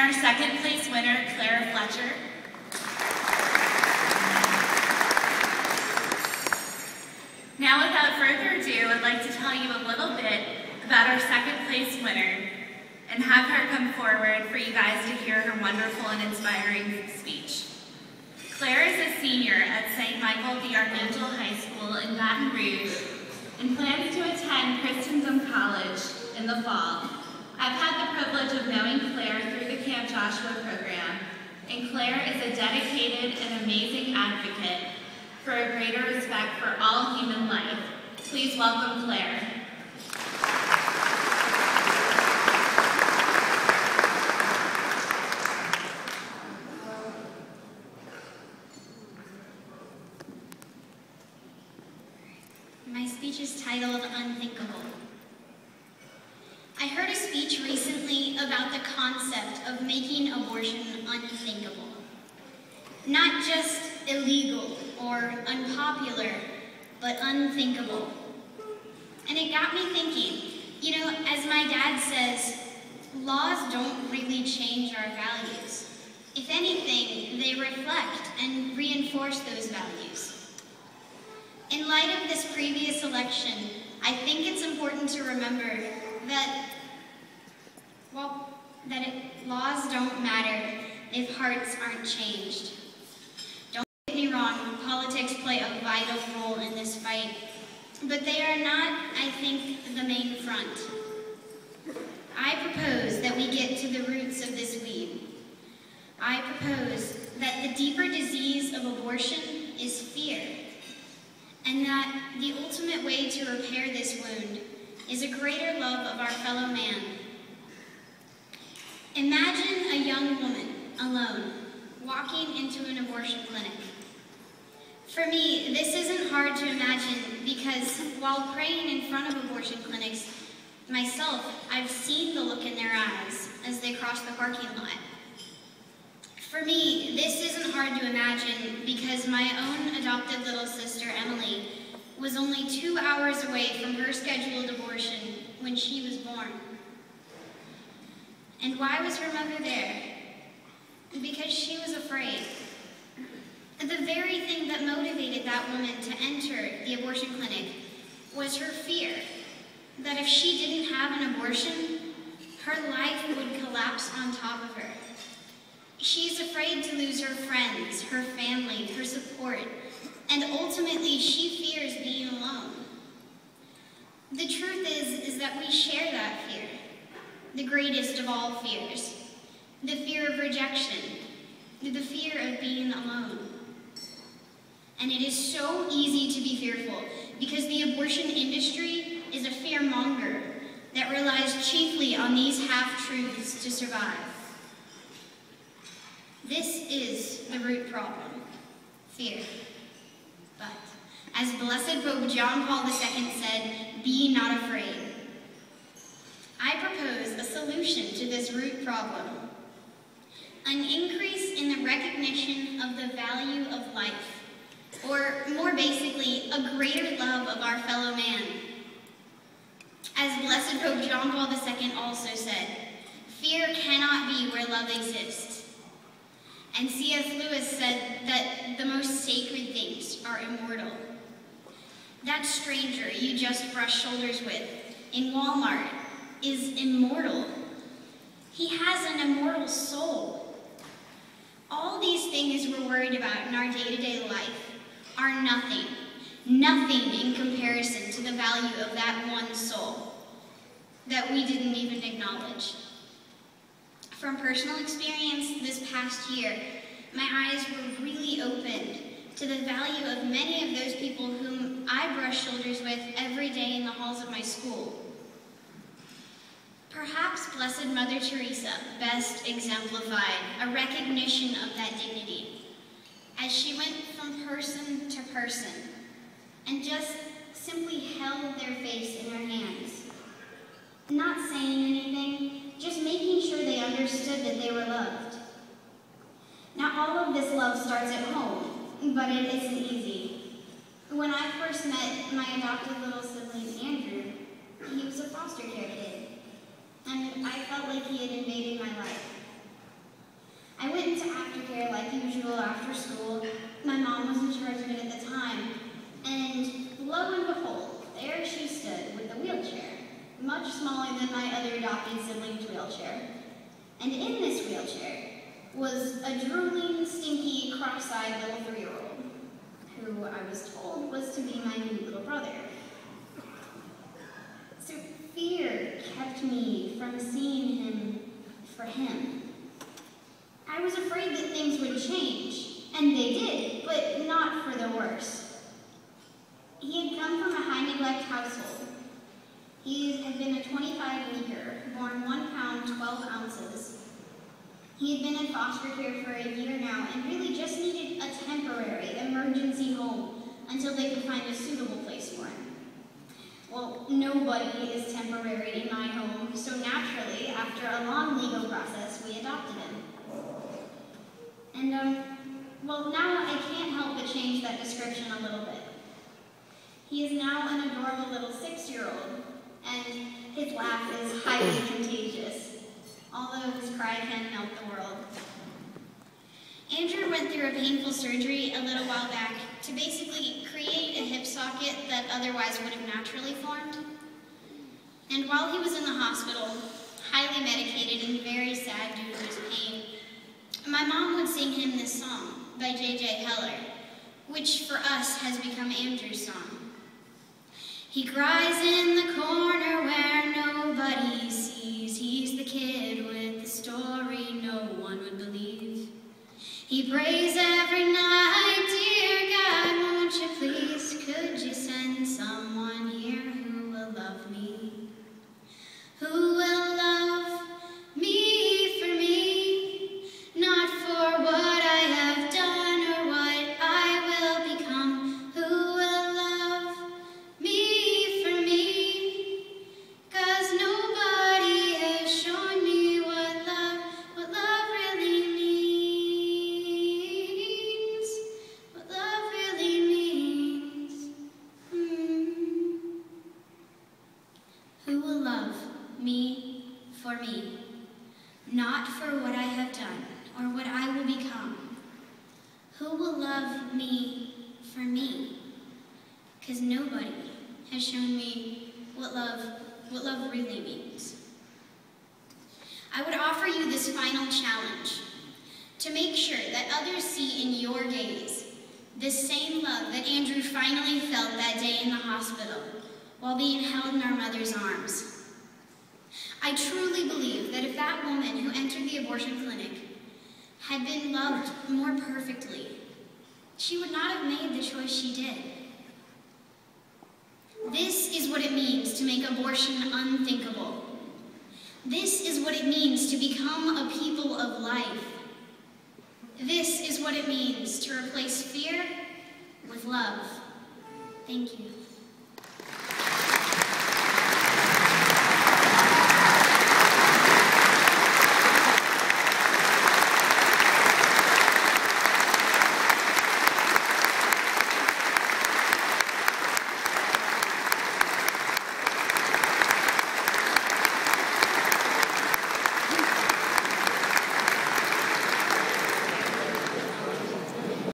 our second place winner, Clara Fletcher. Now, without further ado, I'd like to tell you a little bit about our second place winner and have her come forward for you guys to hear her wonderful and inspiring speech. Claire is a senior at St. Michael the Archangel High School in Baton Rouge and plans to attend Christendom College in the fall. I've had the privilege of knowing Claire through the Camp Joshua program, and Claire is a dedicated and amazing advocate for a greater respect for all human life. Please welcome Claire. My speech is titled Unthinkable. I heard a speech recently about the concept of making abortion unthinkable. Not just illegal or unpopular, but unthinkable. And it got me thinking, you know, as my dad says, laws don't really change our values. If anything, they reflect and reinforce those values. In light of this previous election, I think it's important to remember that, laws don't matter if hearts aren't changed. Don't get me wrong, politics play a vital role in this fight, but they are not, I think, the main front. I propose that we get to the roots of this weed. I propose that the deeper disease of abortion is fear, and that the ultimate way to repair this wound is a greater love of our fellow man. Imagine a young woman, alone, walking into an abortion clinic. For me, this isn't hard to imagine because while praying in front of abortion clinics, myself, I've seen the look in their eyes as they cross the parking lot. For me, this isn't hard to imagine because my own adopted little sister, Emily, was only 2 hours away from her scheduled abortion when she was born. And why was her mother there? Because she was afraid. The very thing that motivated that woman to enter the abortion clinic was her fear that if she didn't have an abortion, her life would collapse on top of her. She's afraid to lose her friends, her family, her support, and ultimately she fears being alone. The truth is that we share that fear, the greatest of all fears, the fear of rejection, the fear of being alone. And it is so easy to be fearful because the abortion industry is a fearmonger that relies chiefly on these half-truths to survive. This is the root problem, fear. But, as Blessed Pope John Paul II said, be not afraid. I propose a solution to this root problem. An increase in the recognition of the value of life, or more basically, a greater love of our fellow man. As Blessed Pope John Paul II also said, fear cannot be where love exists. And C.S. Lewis said that the most sacred things are immortal. That stranger you just brushed shoulders with in Walmart is immortal. He has an immortal soul. All these things we're worried about in our day-to-day life are nothing in comparison to the value of that one soul that we didn't even acknowledge. From personal experience this past year, my eyes were really opened to the value of many of those people whom I brush shoulders with every day in the halls of my school. Perhaps Blessed Mother Teresa best exemplified a recognition of that dignity as she went from person to person and just simply held their face in her hands, not saying anything, just making sure they understood that they were loved. Now, all of this love starts at home, but it isn't easy. When I first met my adopted little sibling, Andrew, he was a foster care kid, and I felt like he had invaded my life. like usual after school. My mom was in charge of it at the time. And lo and behold, there she stood with a wheelchair, much smaller than my other adopted sibling's wheelchair. And in this wheelchair was a drooling, stinky, cross-eyed little 3-year-old, who I was told was to be my new little brother. So fear kept me from seeing him for him. I was afraid that things would change, and they did, but not for the worse. He had come from a high-neglect household. He had been a 25-weeker, born 1 pound, 12 ounces. He had been in foster care for a year now and really just needed a temporary emergency home until they could find a suitable place for him. Well, nobody is temporary in my home, so naturally, after a long legal process, we adopted him. And, well, now I can't help but change that description a little bit. He is now an adorable little 6-year-old, and his laugh is highly contagious, although his cry can melt the world. Andrew went through a painful surgery a little while back to basically create a hip socket that otherwise would have naturally formed. And while he was in the hospital, highly medicated and very sad due to his pain, my mom would sing him this song by J.J. Heller, which for us has become Andrew's song. He cries in the corner where nobody sees. He's the kid with the story no one would believe. He prays every night, dear God, won't you please, could you send someone here who will love me? Who will love me for me, not for what I have done or what I will become. Who will love me for me, 'cause nobody has shown me what love really means, what love really means. Who will love me for me, not for what I have done or what I will become? Who will love me for me? 'Cause nobody has shown me what love really means. I would offer you this final challenge to make sure that others see in your gaze this same love that Andrew finally felt that day in the hospital while being held in our mother's arms. I truly believe that if that woman who entered the abortion clinic had been loved more perfectly, she would not have made the choice she did. This is what it means to make abortion unthinkable. This is what it means to become a people of life. This is what it means to replace fear with love. Thank you.